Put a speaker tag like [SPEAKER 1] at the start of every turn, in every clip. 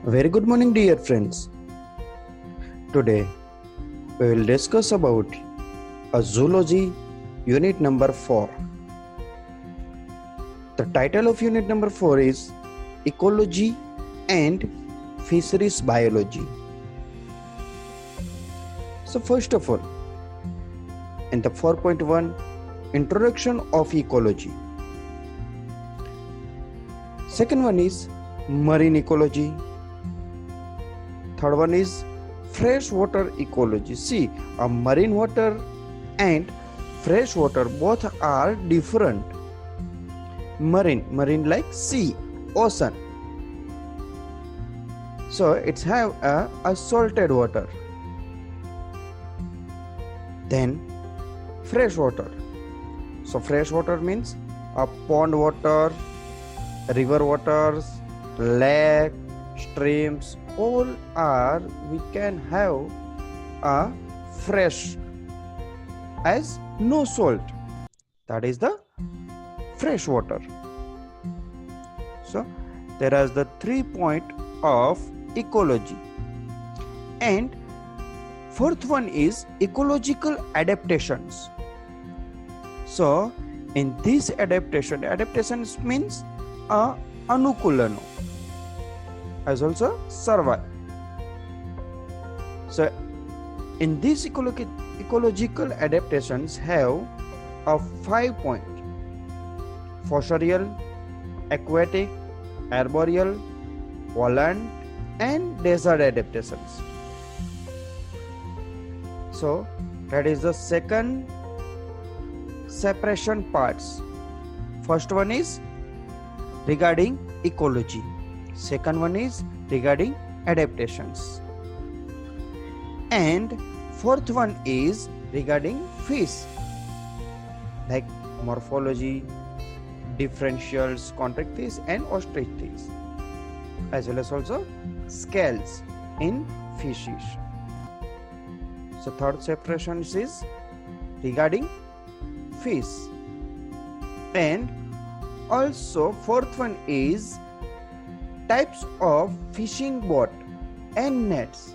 [SPEAKER 1] Very good morning, dear friends. Today we will discuss about a zoology unit number 4. The title of unit number 4 is Ecology and Fisheries Biology. So first of all, in the 4.1, Introduction of Ecology. Second one is Marine Ecology. Third one is freshwater ecology. See, a marine water and freshwater both are different. Marine like sea, ocean. So it's have a salted water. Then freshwater. So freshwater means a pond water, river waters, lake, streams, all are we can have a fresh as no salt. That is the fresh water. So there is the 3 point of ecology. And fourth one is ecological adaptations. So in this adaptations means anukulano as also survive. So in these ecological adaptations have a 5 point: fossorial, aquatic, arboreal, woodland and desert adaptations. So that is the second separation parts. First one is regarding ecology. Second one is regarding adaptations. And fourth one is regarding fish, like morphology, differentials, contact fish and ostrich fish, as well as also scales in fishes. So third separation is regarding fish. And also fourth one is types of fishing boat and nets.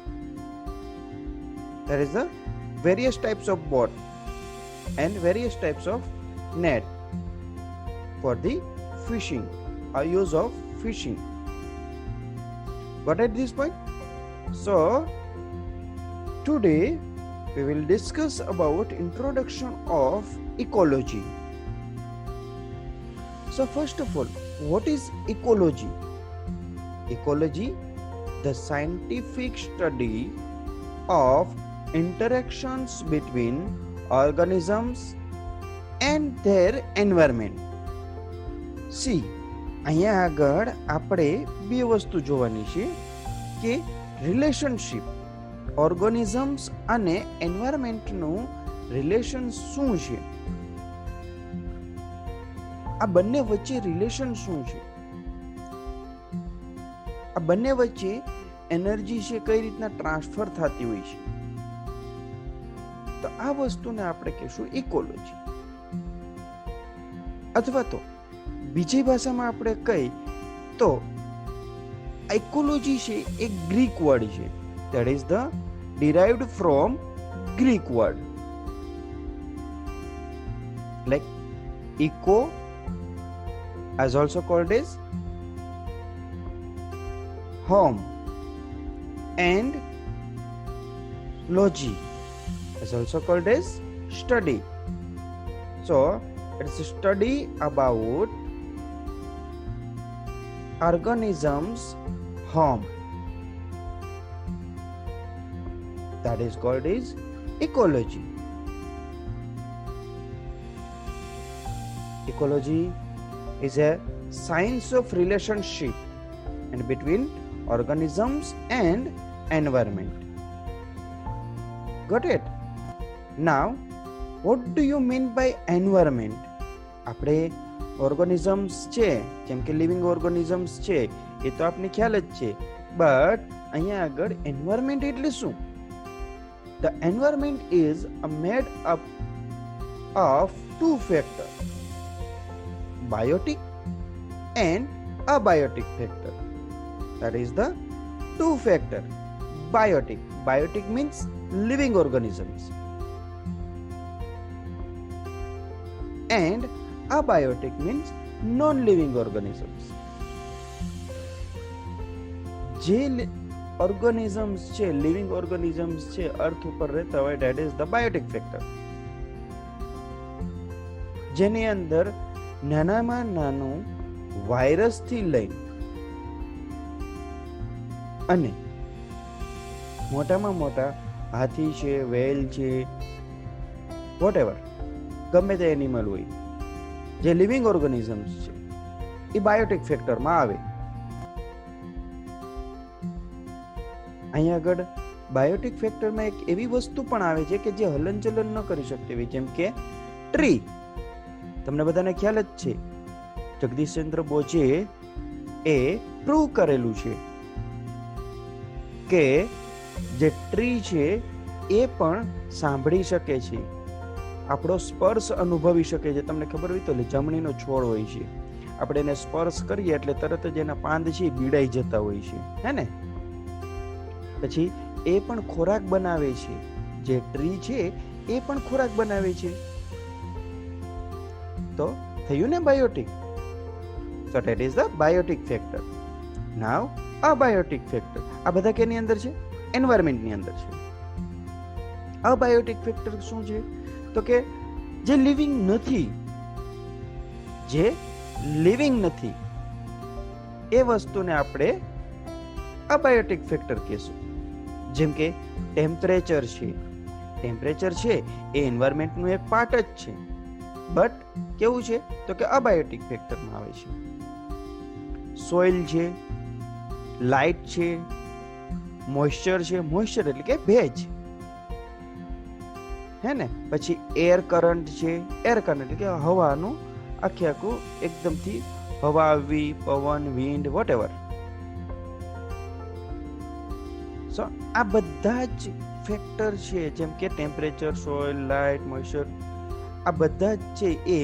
[SPEAKER 1] There is a various types of boat and various types of net for the fishing, or use of fishing. Got at this point? So today we will discuss about introduction of ecology. So first of all, what is ecology? Ecology, the scientific study of interactions between organisms and their environment. See, અહીંયા આગળ આપણે બે વસ્તુ જોવાની છે કે relationship organisms અને એન્વાયરમેન્ટનું relation શું છે, આ બંને વચ્ચે રિલેશન શું છે, આ બંને વચ્ચે એનર્જી છે કઈ રીતના ટ્રાન્સફર થતી હોય છે, તો આ વસ્તુને આપણે કહીશું ઇકોલોજી. અથવા તો બીજી ભાષામાં આપણે કહી તો ઇકોલોજી છે એક ગ્રીક વર્ડ છે, that is the derived from Greek word like eco, as also called as home, and logy, is also called as study. So it's a study about organisms home, that is called as ecology. Ecology is a science of relationship and between organisms and environment. Got it? Now what do you mean by environment? આપણે organisms છે, જેમ કે living organisms છે, એ તો આપને ખ્યાલ જ છે, બટ અહીંયા આગળ એન્વાયરમેન્ટ એટલે શું? The environment is made up of two factors, biotic and abiotic factor. That is the two factor. Biotic. Biotic means living organisms. And abiotic means non-living organisms. જે ઓર્ગેનિઝમ્સ છે, લિવિંગ ઓર્ગેનિઝમ્સ છે, અર્થ ઉપર રહેતા હોય, that is the biotic factor. જેની અંદર નાનામાં નાનું વાયરસ થી લઈ અને મોટામાં મોટા હાથી છે, વેલ છે, વોટએવર ગમે તે એનિમલ હોય જે લિવિંગ ઓર્ગેનિઝમ્સ છે એ બાયોટિક ફેક્ટરમાં આવે. અહીંયા આગળ બાયોટિક ફેક્ટરમાં એક એવી વસ્તુ પણ આવે છે કે જે હલનચલન ન કરી શકતી હોય, જેમ કે ટ્રી. તમને બધાને ખ્યાલ જ છે, જગદીશચંદ્ર બોઝે એ પ્રૂવ કરેલું છે કે જે ટ્રી છે એ પણ સાંભળી શકે છે, આપણો સ્પર્શ અનુભવી શકે છે. તમને ખબર હોય તો જમણીનો છોડ હોય છે, આપણે એને સ્પર્શ કરીએ એટલે તરત જ એના પાંદ છે ભીડાઈ જતા હોય છે, હે ને? પછી એ પણ ખોરાક બનાવે છે, જે ટ્રી છે એ પણ ખોરાક બનાવે છે. તો થયું ને Biotique. So that is the biotic factor. Now abiotic factor. આ બધા કેની અંદર છે? એન્વાયરમેન્ટ ની અંદર છે. અબાયોટિક ફેક્ટર શું છે? તો કે જે લિવિંગ નથી, જે લિવિંગ નથી એ વસ્તુને આપણે અબાયોટિક ફેક્ટર કહેશું. જેમ કે ટેમ્પરેચર છે. ટેમ્પરેચર છે એ એન્વાયરમેન્ટનું એક પાર્ટ જ છે, બટ કેવું છે તો કે અબાયોટિક ફેક્ટરમાં આવે છે. સોઇલ છે, લાઇટ છે, મોઇશ્ચર છે. મોઇશ્ચર એટલે કે ભેજ, હે ને? પછી એર કરંટ છે. એર કરંટ એટલે કે હવાનું આખે આખું એકદમથી હવા આવવી, પવન, વિન્ડ, વોટએવર. સો આ બધા જ ફેક્ટર છે, જેમ કે ટેમ્પરેચર, સોઇલ, લાઇટ, મોઇશ્ચર, આ બધા જ છે એ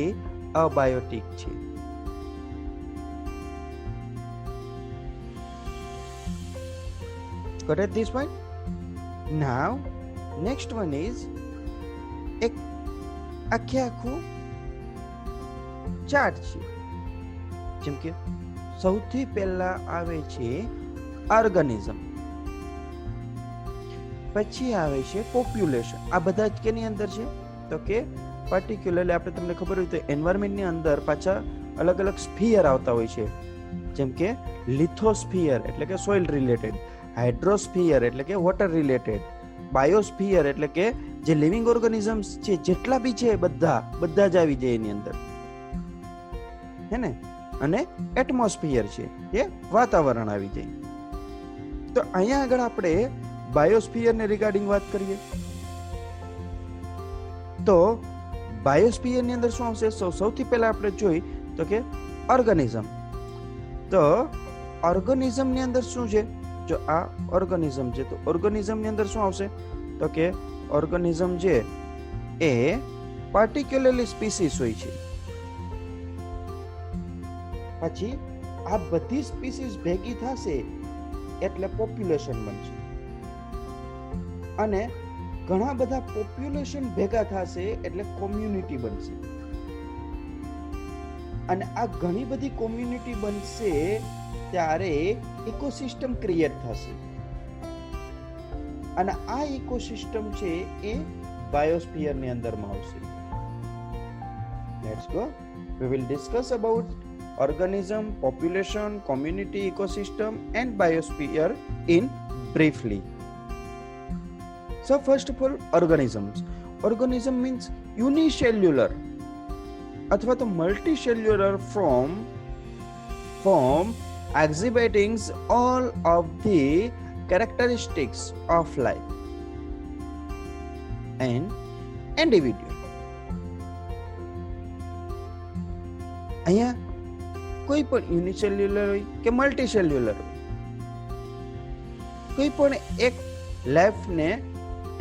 [SPEAKER 1] અબાયોટિક છે. Got it this point? Now next one is એક આખે આખું ચાર્ટ છે. જેમ કે સૌથી પહેલા આવે છે ઓર્ગેનિઝમ, પછી આવે છે પોપ્યુલેશન. આ બધા જ કેની અંદર છે તો કે પર્ટિક્યુલરલી આપણે તમને ખબર હોય તો એન્વાયરમેન્ટની અંદર પાછા અલગ અલગ સ્ફિયર આવતા હોય છે. જેમ કે લિથોસ્ફિયર એટલે કે સોઇલ રિલેટેડ, હાઇડ્રોસ્ફિયર એટલે કે વોટર રિલેટેડ, બાયોસ્ફિયર એટલે કે જે લિવિંગ ઓર્ગેનિઝમ્સ છે જેટલા બી છે બધા જ આવી જાય એની અંદર, હે ને? અને એટમોસ્ફિયર છે એ વાતાવરણ આવી જાય. તો અહીંયા આગળ આપણે બાયોસ્ફિયર ને રિગાર્ડિંગ વાત કરીએ તો બાયોસ્ફિયર ની અંદર શું આવશે? સૌથી પહેલા આપણે જોઈ તો કે ઓર્ગેનિઝમ. તો ઓર્ગેનિઝમ ની અંદર શું છે? જો આ ઓર્ગેનિઝમ છે તો ઓર્ગેનિઝમ ની અંદર શું આવશે તો કે ઓર્ગેનિઝમ છે એ પર્ટિક્યુલરલી સ્પીસીસ હોય છે. પછી આ બધી સ્પીસીસ ભેગી થશે એટલે પોપ્યુલેશન બનશે, અને ઘણા બધા પોપ્યુલેશન ભેગા થશે એટલે કોમ્યુનિટી બનશે, અને આ ઘણી બધી કોમ્યુનિટી બનશે ત્યારે ઇકોસિસ્ટમ ક્રિએટ થશે, અને આ ઇકોસિસ્ટમ છે એ બાયોસ્ફિયર ની અંદરમાં આવશે. Let's go. We will discuss about organism, population, community, ecosystem and biosphere in briefly. So first of all, organisms. Organism means unicellular अथवा तो multicellular form exhibiting all of the characteristics of life and individual. અહીંયા કોઈ પણ યુનિસેલ્યુલર હોય કે મલ્ટીસેલ્યુલર હોય, કોઈ પણ એક લાઈફને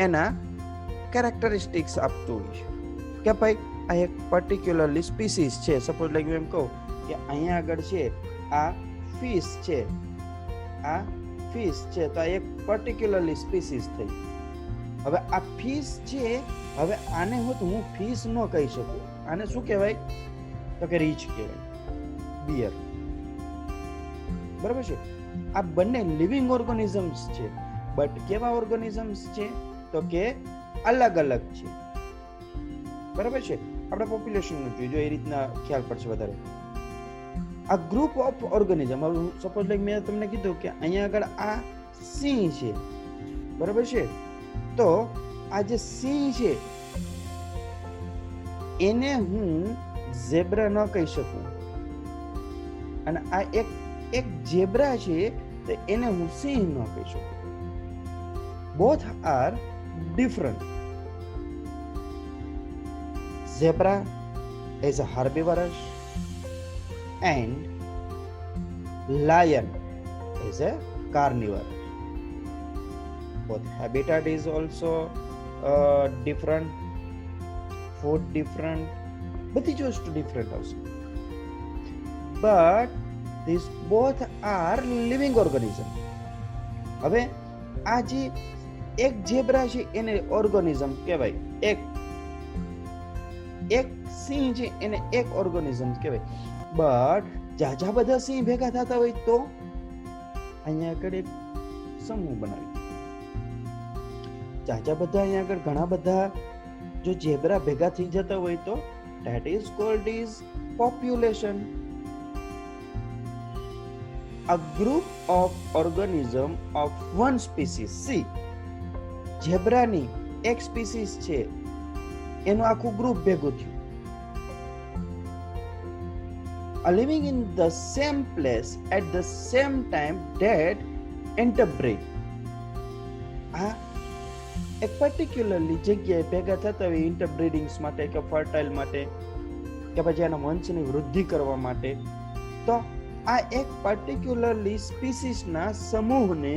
[SPEAKER 1] એના કેરેક્ટરિસ્ટિક્સ આપતું હોય છે કે ભાઈ આ એક પર્ટિક્યુલરલી સ્પીસીસ છે. સપોઝ લાઈક હું એમ કહું કે અહીંયા આગળ છે આ ફિશ છે, આ ફિશ છે તો આ એક પર્ટિક્યુલરલી સ્પીસીસ થઈ. હવે આ ફિશ છે, હવે આને હું ફિશ ન કહી શકું. આને શું કહેવાય? તો કે રીચ કહેવાય, બિયર. બરાબર છે. આ બંને લિવિંગ ઓર્ગેનિઝમ્સ છે, બટ કેવા ઓર્ગેનિઝમ્સ છે? તો કે અલગ અલગ છે. બરાબર છે. આપણે પોપ્યુલેશનનું જોઈએ, એ રીતના ખ્યાલ પડશે વધારે. આ group of organism, suppose like મેં તમને કીધું કે અહીંયા આગળ આ સિંહ છે, બરાબર છે. તો આ જે સિંહ છે એને હું ઝેબ્રા ન કહી શકું, અને આ એક ઝેબ્રા છે તો એને હું સિંહ ન કહી શકું. Both are different. Zebra is a herbivorous and lion is a carnivore. Both habitat is also different, food different, બધી જ વસ્તુ ડિફરન્ટ આવશે. But these both are living organism. હવે આ જે એક ઝેબ્રા છે એને ઓર્ગેનિઝમ કહેવાય, એક સિંહ છે એને એક ઓર્ગેનિઝમ કહેવાય. બટ જાજા બધા સિંહ ભેગા થતા હોય તો અહીંયા આગળ એક સમૂહ બનાવી. જાજા બધા અહીંયા આગળ ઘણા બધા જો ઝેબ્રા ભેગા થઈ જતા હોય તો that is called is population. A group of organism of one species. See, ઝેબ્રાની એક સ્પીસીસ છે એનું આખું ગ્રુપ ભેગું થયું. Living in the same place at the same time that interbreed. આ એક પર્ટિક્યુલરલી જગ્યાએ ભેગા થતા હોય ઇન્ટરબ્રીડિંગ્સ માટે કે ફર્ટાઇલ માટે કે પછી એના વંશની વૃદ્ધિ કરવા માટે. તો આ એક પર્ટિક્યુલરલી સ્પીસીસના સમૂહને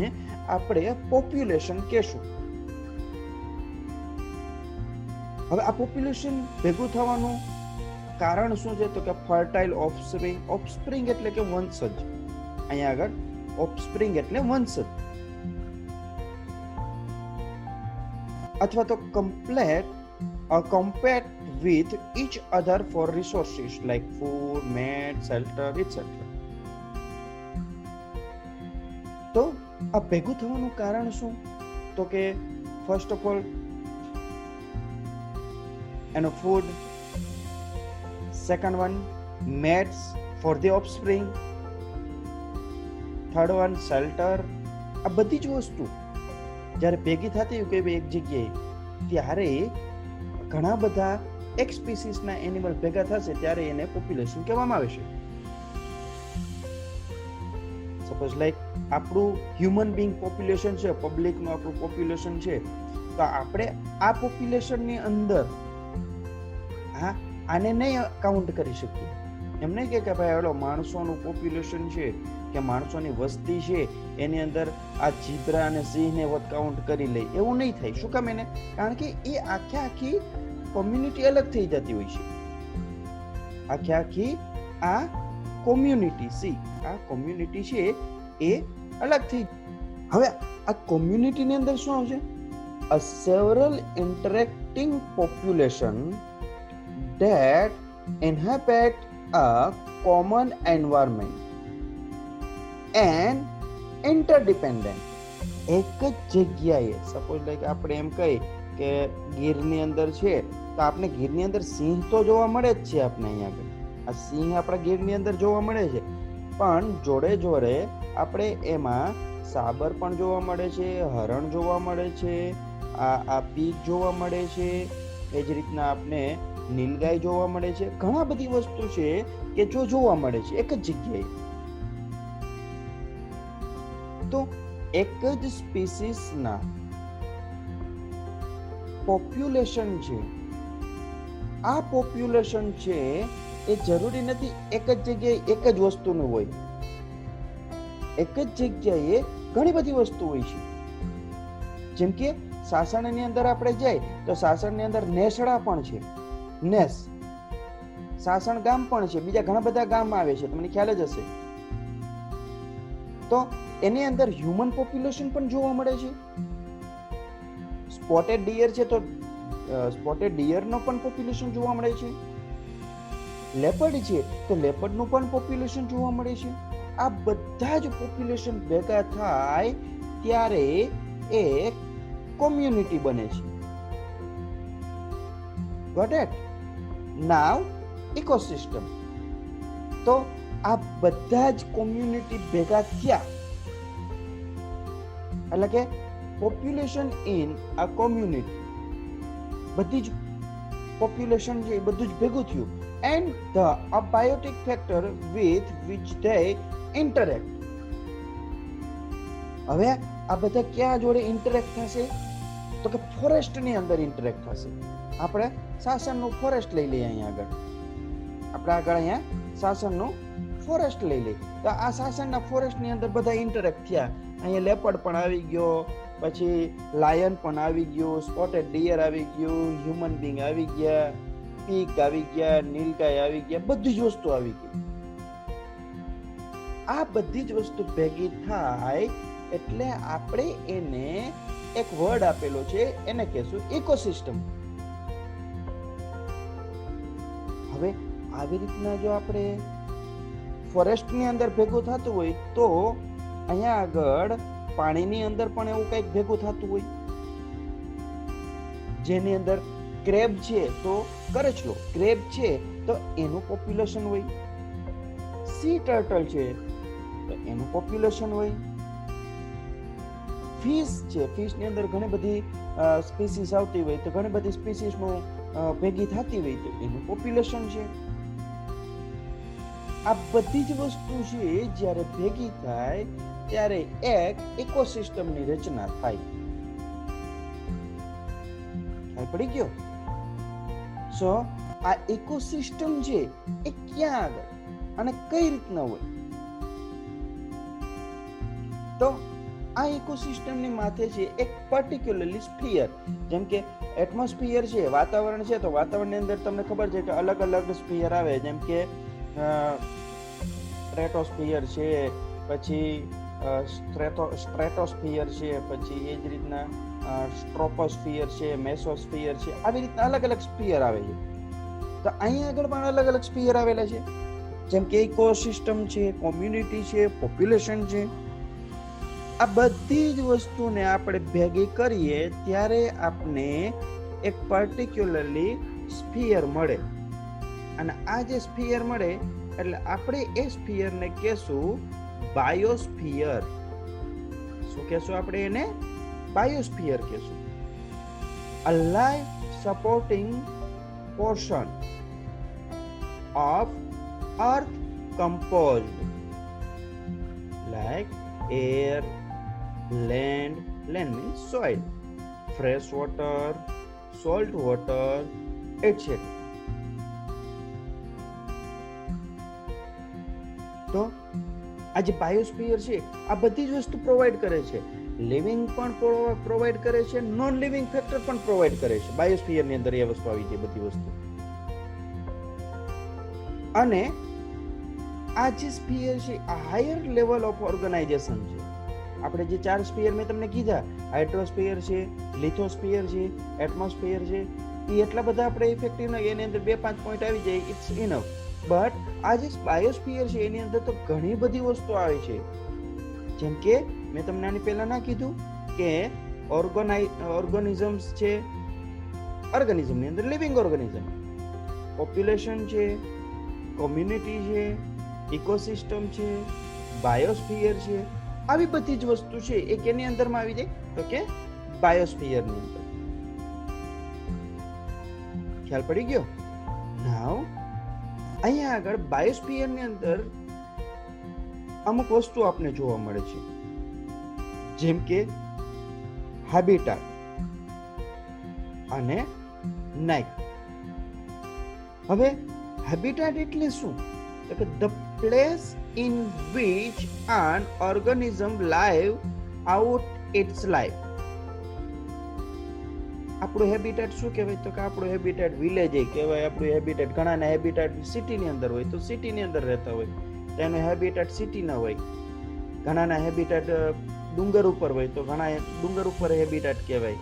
[SPEAKER 1] આપણે પોપ્યુલેશન કહેશું. હવે આ પોપ્યુલેશન ભેગું થવાનું કારણ શું છે? તો કે ફર્ટાઇલ ઓફસ્પ્રિંગ. ઓફસ્પ્રિંગ એટલે કે વંશજ. અહીંયા આગળ ઓફસ્પ્રિંગ એટલે વંશજ, અથવા તો compete with each other for resources like food, mate, shelter, etc. તો આ ભેગું થવાનું કારણ શું? તો કે ફર્સ્ટ ઓફ ઓલ એનો food, second one mates for the offspring, third one shelter. આ બધી જ વસ્તુ જ્યારે ભેગી થતી હોય કોઈ એક જગ્યાએ ત્યારે ઘણા બધા એક સ્પીસીસના એનિમલ ભેગા થશે ત્યારે એને પોપ્યુલેશન કહેવામાં આવે છે. સપોઝ લાઈક આપણું હ્યુમન બીંગ પોપ્યુલેશન છે, પબ્લિકનું આપણું પોપ્યુલેશન છે, તો આપણે આ પોપ્યુલેશનની અંદર આને નહીં કાઉન્ટ કરી શકીએ. એમ નહીં કે ભાઈ ઓલો માણસોનું પોપ્યુલેશન છે કે માણસોની વસ્તી છે એની અંદર આ ઝીબ્રા અને સિંહને કાઉન્ટ કરી લે, એવું નહીં થાય. શું કામ? એને કારણ કે એ આખી કોમ્યુનિટી અલગ થઈ જતી હોય છે. આખી આ કોમ્યુનિટી છે એ અલગ થઈ. હવે આ કોમ્યુનિટીની અંદર શું આવશે? a several interacting population that inhabit a common environment and interdependent. એક જ જગ્યાએ સપોઝ લાઈક આપણે એમ કહી કે ગીરની અંદર છે તો આપણે ગીરની અંદર સિંહ તો જોવા મળે જ છે. આપણે અહીંયા આગળ આ સિંહ આપણા ગીરની અંદર જોવા મળે છે, પણ જોડે જોડે આપણે એમાં સાબર પણ જોવા મળે છે, હરણ જોવા મળે છે, આ પીક જોવા મળે છે, એ જ રીતના આપણે નીલગાય જોવા મળે છે. ઘણા બધી વસ્તુ છે કે જો જોવા મળે છે એક જ જગ્યાએ. તો એક જ સ્પીસીસના પોપ્યુલેશન છે, આ પોપ્યુલેશન છે એ જરૂરી નથી એક જ જગ્યાએ એક જ વસ્તુનું હોય. એક જ જગ્યાએ ઘણી બધી વસ્તુ હોય છે. જેમ કે સાસણની અંદર આપણે જાય તો સાસણની અંદર નેસડા પણ છે, નેસ સાસણ ગામ પણ છે, બીજા ઘણા બધા ગામ આવે છે, તમને ખ્યાલ જ હશે. તો એની અંદર હ્યુમન પોપ્યુલેશન પણ જોવા મળે છે. સ્પોટેડ ડિયર છે તો સ્પોટેડ ડિયરનો પણ પોપ્યુલેશન જોવા મળે છે. લેપર્ડ છે તો લેપર્ડનું પણ પોપ્યુલેશન જોવા મળે છે. આ બધા જ પોપ્યુલેશન ભેગા થાય ત્યારે એક કોમ્યુનિટી બને છે. Got it? Now ecosystem. તો આ બધા જ કોમ્યુનિટી ભેગા થયા એટલે કે પોપ્યુલેશન ઇન અ કોમ્યુનિટી, બધી જ પોપ્યુલેશન છે એ બધું જ ભેગું થયું. And the abiotic factor with which they interact. હવે આ બધા ક્યાં જોડે ઇન્ટરેક્ટ થશે? તો કે ફોરેસ્ટ ની અંદર ઇન્ટરેક્ટ થશે. આપણે શાસનનું ફોરેસ્ટ લઈ લઈએ. અહીંયા આગળ અહીંયા શાસનનું ફોરેસ્ટ લઈ લઈએ તો આ શાસનના ફોરેસ્ટ ની અંદર બધા ઇન્ટરેક્ટ થયા. અહીંયા લેપર્ડ પણ આવી ગયો, પછી લાયન પણ આવી ગયું, સ્પોટેડ ડિયર આવી ગયું, હ્યુમન બીંગ આવી ગયા, પીક આવી ગયા, નીલગાય આવી ગયા, બધી જ વસ્તુ આવી ગઈ. આ બધી જ વસ્તુ ભેગી થાય એટલે આપણે એને એક વર્ડ આપેલો છે, એને કહેશું ઇકોસિસ્ટમ. હવે આવી રીતના જો આપણે ફોરેસ્ટ ની અંદર ભેગું થતું હોય તો અહીંયા આગળ પાણીની અંદર પણ એવું કંઈક ભેગું થતું હોય, જેની અંદર ક્રેબ છે તો કરચલો, ક્રેબ છે તો એનું પોપ્યુલેશન હોય. સી ટર્ટલ છે તો એનું પોપ્યુલેશન હોય. ફિશ છે, ફિશ ની અંદર ઘણી બધી સ્પીસીસ આવતી હોય તો ઘણી બધી સ્પીસીસ નું ભેગી થતી હોય તો એનું પોપ્યુલેશન છે. આ બધી જ વસ્તુ છે જ્યારે ભેગી થાય ત્યારે એક ઇકોસિસ્ટમની રચના થાય. ખ્યાલ પડી ગયો? સો આ ઇકોસિસ્ટમ છે એ ક્યાં આગળ અને કઈ રીતના હોય? તો આ ઇકોસિસ્ટમની માથે છે એક પર્ટિક્યુલરલી સ્ફિયર, જેમ કે એટમોસ્ફિયર છે, વાતાવરણ છે, તો વાતાવરણની અંદર તમને ખબર છે કે અલગ અલગ સ્ફિયર આવે, જેમ કે સ્ટ્રેટોસ્ફિયર છે, પછી સ્ટ્રેટોસ્ફિયર છે, પછી એ જ રીતના સ્ટ્રોપોસ્ફિયર છે, મેસોસ્ફિયર છે, આવી રીતના અલગ અલગ સ્ફિયર આવે છે. તો અહીંયા આગળ પણ અલગ અલગ સ્ફિયર આવેલા છે, જેમ કે ઇકોસિસ્ટમ છે, કોમ્યુનિટી છે, પોપ્યુલેશન છે. આ બધી જ વસ્તુને આપણે ભેગી કરીએ ત્યારે આપણે એક પર્ટિક્યુલરલી સ્ફિયર મળે. અને આ જે સ્ફિયર મળે એટલે આપણે એ સ્ફિયરને કહેશું બાયોસ્ફિયર. શું કહેશું આપણે એને? બાયોસ્ફિયર કહેશું. A life supporting portion of earth composed like air, land means soil, fresh water, salt water, etc. તો આ જે બાયોસ્ફિયર છે આ બધી જ વસ્તુ પ્રોવાઈડ કરે છે. લિવિંગ પણ પ્રોવાઈડ કરે છે, નોન લિવિંગ ફેક્ટર પણ પ્રોવાઈડ કરે છે. બાયોસ્ફિયર ની અંદર એ વસ્તુ આવી છે, બધી વસ્તુ. અને આ જે સ્ફિયર છે આ હાયર લેવલ ઓફ ઓર્ગેનાઇઝેશન છે. આપણે જે 4 સ્ફિયર મેં તમને કીધા, હાઇડ્રોસ્ફિયર છે, લિથોસ્ફિયર છે, એટમોસ્ફિયર છે, એ એટલા બધા આપણે ઇફેક્ટિવ નથી, એની અંદર 2-5 પોઈન્ટ આવી જાય, ઇટ્સ ઇનફ. બટ આ જે બાયોસ્ફિયર છે એની અંદર તો ઘણી બધી વસ્તુ આવે છે. જેમ કે મેં તમને આની પહેલા ના કીધું કે ઓર્ગેનિઝમ્સ છે, ઓર્ગેનિઝમ ની અંદર લિવિંગ ઓર્ગેનિઝમ, પોપ્યુલેશન છે, કોમ્યુનિટી છે, ઇકોસિસ્ટમ છે, બાયોસ્ફિયર છે. આવી બધી જ વસ્તુ છે એ કેની અંદરમાં આવી જાય? તો કે બાયોસ્ફિયર ની અંદર. ખ્યાલ પડી ગયો? નાઉ અહીંયા આગળ બાયોસ્ફિયર ની અંદર અમુક વસ્તુ આપને જોવા મળે છે, જેમ કે હેબિટાટ અને નાઇક. હવે હેબિટાટ એટલે શું? તો કે the place in which an organism live out its life. આપણું હેબિટેટ શું કહેવાય? તો કે આપણું હેબિટેટ વિલેજ કહેવાય. આપણું હેબિટેટ, ઘણાના હેબિટેટ સિટીની અંદર હોય તો સિટીની અંદર રહેતા હોય, તો એનું હેબિટેટ સિટી ના હોય. ઘણાના હેબિટેટ ડુંગર ઉપર હોય તો ઘણા ડુંગર ઉપર હેબિટેટ કહેવાય.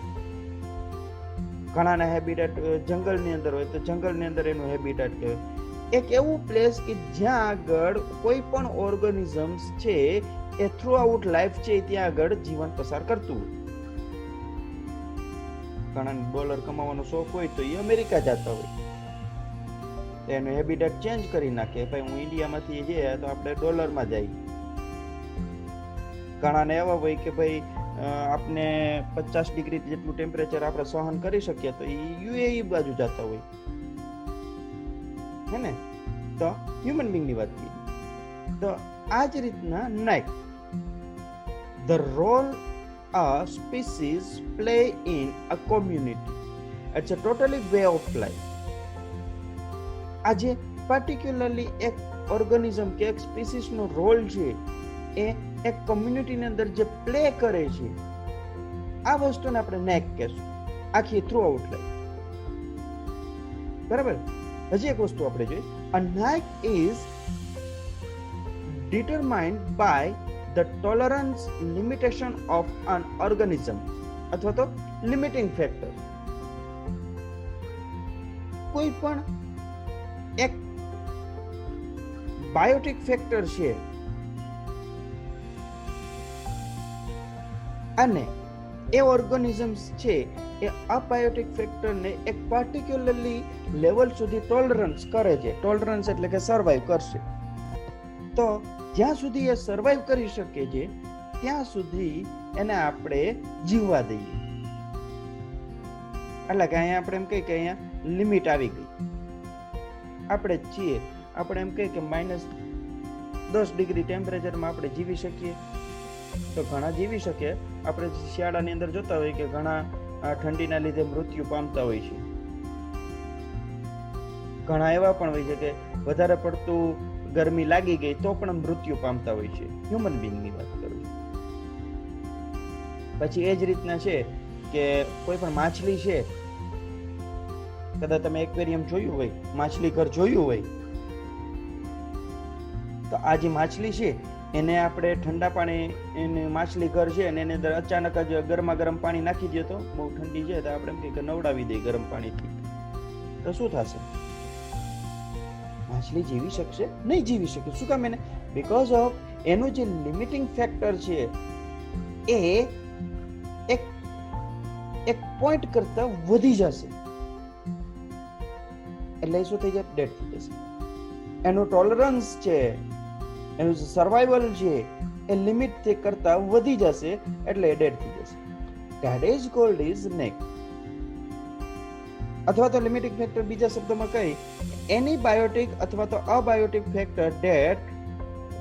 [SPEAKER 1] ઘણાના હેબિટેટ જંગલની અંદર હોય તો જંગલની અંદર એનું હેબિટેટ કહેવાય. એક એવું પ્લેસ કે જ્યાં આગળ કોઈ પણ ઓર્ગેનિઝમ્સ છે એ થ્રુ આઉટ લાઈફ છે ત્યાં આગળ જીવન પસાર કરતું હોય. ઘણા ડોલર કમાવાનો શોખ હોય તો એ અમેરિકા જતા હોય, એનું હેબિટેટ ચેન્જ કરી નાખે, ભાઈ હું ઇન્ડિયામાંથી જઈએ તો આપણે ડોલરમાં જઈએ. ઘણાને એવા હોય કે ભાઈ આપણે 50 ડિગ્રી જેટલું ટેમ્પરેચર આપણે સહન કરી શકીએ તો એ યુએઈ બાજુ જતા હોય, હે ને? તો હ્યુમન બીંગની વાત કરી. તો આ જ રીતના night the role a species play in a community. It's a totally way of life. આજે particularly એક ઓર્ગેનિઝમ કે એક સ્પીસીસ નો રોલ છે એ એક કમ્યુનિટી ની અંદર જે પ્લે કરે છે, આ વસ્તુને આપણે નેક કહેશું, આખી થ્રુ આઉટ લાઈફ. બરાબર? હજી એક વસ્તુ આપણે જોઈએ, a nack is determined by the tolerance limitation of an organism અથવા તો limiting factor. કોઈ પણ એક બાયોટિક ફેક્ટર છે અને એ ઓર્ગેનિઝમ્સ છે એ અબાયોટિક ફેક્ટરને એક પાર્ટિક્યુલરલી લેવલ સુધી ટોલરન્સ કરે છે. ટોલરન્સ એટલે કે સર્વાઈવ કરશે. તો જ્યાં સુધી એ સર્વાઈવ કરી શકે છે ત્યાં સુધી એને આપણે જીવવા દઈએ. એટલે કે અહીંયા આપણે એમ કહીએ કે અહીંયા લિમિટ આવી ગઈ. આપણે છીએ, આપણે એમ કહીએ કે -10 ડિગ્રી ટેમ્પરેચરમાં આપણે જીવી શકીએ તો ઘણા જીવી શકે. આપણે શિયાળાની અંદર જોતા હોય કે ઘણા ઠંડીના લીધે મૃત્યુ પામતા હોય છે. ઘણા એવા પણ હોય છે કે વધારે પડતું ગરમી લાગી ગઈ તો પણ મૃત્યુ પામતા હોય છે. હ્યુમન બીંગની વાત કરું છું. પછી એ જ રીતના છે કે કોઈ પણ માછલી છે, કદાચ તમે એક્વેરિયમ જોયું હોય, માછલી ઘર જોયું હોય, તો આ જે માછલી છે એને આપણે ઠંડા પાણી, એને માછલી ઘર છે અને એની અંદર અચાનક જ ગરમા ગરમ પાણી નાખી દે તો બહુ ઠંડી છે તો આપણે એમ કે નવડાવી દઈએ ગરમ પાણીથી, તો શું થશે? માછલી જીવી શકશે? નહીં જીવી શકે. શું કામ? એને બીકોઝ ઓફ એનું જે લિમિટિંગ ફેક્ટર છે એ એક પોઈન્ટ કરતા વધી જશે. એટલે શું થઈ જાય? ડેડ થઈ જશે. એનું ટોલરન્સ છે, એનું જે સર્વાઈવલ છે એ લિમિટ થી કરતા વધી જશે એટલે ડેડ થઈ જશે. ધેટ ઇઝ કોલ્ડ ઇઝ નેક. અથવા તો લિમિટિંગ ફેક્ટર બીજા શબ્દોમાં કહી, એની બાયોટિક અથવા તો abiotic factor that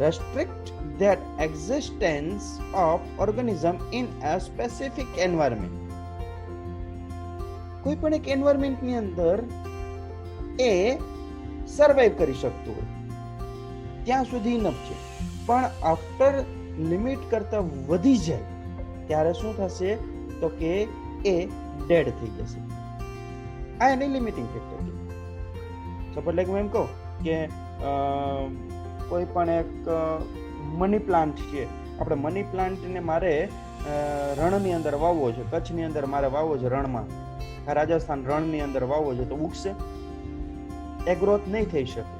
[SPEAKER 1] restrict that existence of organism in a specific environment. કોઈ પણ એક એન્વાયરમેન્ટ ની અંદર એ સર્વાઈવ કરી શકતું હોય ત્યાં સુધી ઇનફ છે, પણ આફ્ટર લિમિટ કરતા વધી જાય ત્યારે શું થશે? તો કે એ ડેડ થઈ જશે. આ એની લિમિટિંગ ફેક્ટર છે. સપોઝ લાઈક હું એમ કહું કે કોઈ પણ એક મની પ્લાન્ટ છે, આપણે મની પ્લાન્ટને મારે રણની અંદર વાવવો છે, કચ્છની અંદર મારે વાવવો છે, રણમાં, રાજસ્થાન રણની અંદર વાવવો છે, તો ઉગશે? એ ગ્રોથ નહીં થઈ શકે.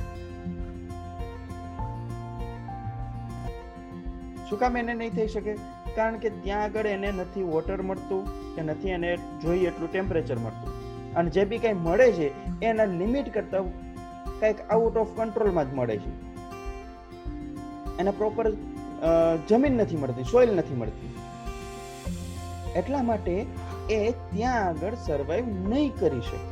[SPEAKER 1] શું કામ એને નહીં થઈ શકે? કારણ કે ત્યાં આગળ એને નથી વોટર મળતું કે નથી એને જોઈએ એટલું ટેમ્પરેચર મળતું, અને જે બી કંઈ મળે છે એના લિમિટ કરતા કંઈક આઉટ ઓફ કંટ્રોલમાં જ મળે છે. એને પ્રોપર જમીન નથી મળતી, સોઇલ નથી મળતી, એટલા માટે એ ત્યાં આગળ સર્વાઈવ નહીં કરી શકે.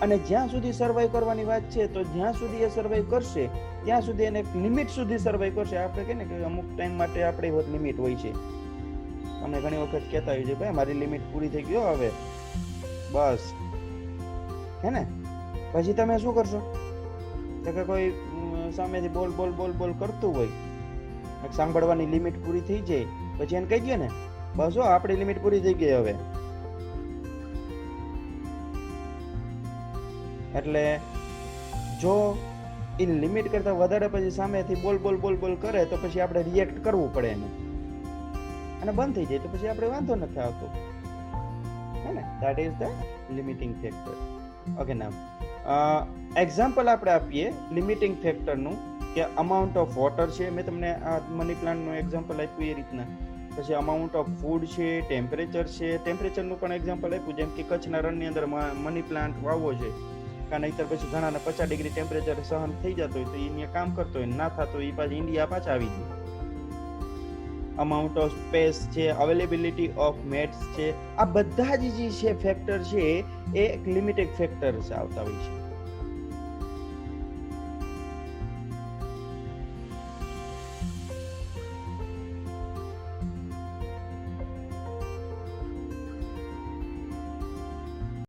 [SPEAKER 1] અને જ્યાં સુધી સર્વાઈવ કરવાની વાત છે તો જ્યાં સુધી એ સર્વાઈવ કરશે ત્યાં સુધી એને લિમિટ સુધી સર્વાઈવ કરશે. આપણે કહીએ ને કે અમુક ટાઈમ માટે આપણી લિમિટ હોય છે. અમે ઘણી વખત કહેતા હોઈએ છીએ, ભાઈ મારી લિમિટ પૂરી થઈ ગયો હવે બસ, હે ને? પછી તમે શું કરશો? તો કે કોઈ સામેથી બોલ બોલ બોલ બોલ કરતું હોય, સાંભળવાની લિમિટ પૂરી થઈ જાય પછી એને કહી દે ને, બસ હો આપણી લિમિટ પૂરી થઈ ગઈ હવે. એટલે જો એ લિમિટ કરતાં વધારે પછી સામેથી બોલ કરે તો પછી આપણે રિએક્ટ કરવું પડે એને, અને બંધ થઈ જાય તો પછી આપણે વાંધો નથી આવતો, હે ને? That is the limiting factor. Okay, નામ એક્ઝામ્પલ આપણે આપીએ લિમિટિંગ ફેક્ટરનું, કે અમાઉન્ટ ઓફ વોટર છે, મેં તમને આ મની પ્લાન્ટનું એક્ઝામ્પલ આપ્યું એ રીતના. પછી અમાઉન્ટ ઓફ ફૂડ છે, ટેમ્પરેચર છે, ટેમ્પરેચરનું પણ એક્ઝામ્પલ આપ્યું, જેમ કે કચ્છના રણની અંદર મની પ્લાન્ટ વાવવો છે, કારણ નહીંતર પછી ઘણાને 50 ડિગ્રી ટેમ્પરેચર સહન થઈ જતો હોય તો એ અહીંયા કામ કરતો હોય, ના થતો એ પાછી ઇન્ડિયા પાછા આવી જાય. અમાઉન્ટ ઓફ સ્પેસ છે, અવેલેબિલિટી ઓફ મેટ્સ છે, આ બધા જ જે છે ફેક્ટર છે એ એક લિમિટેડ ફેક્ટર્સ આવતા હોય છે.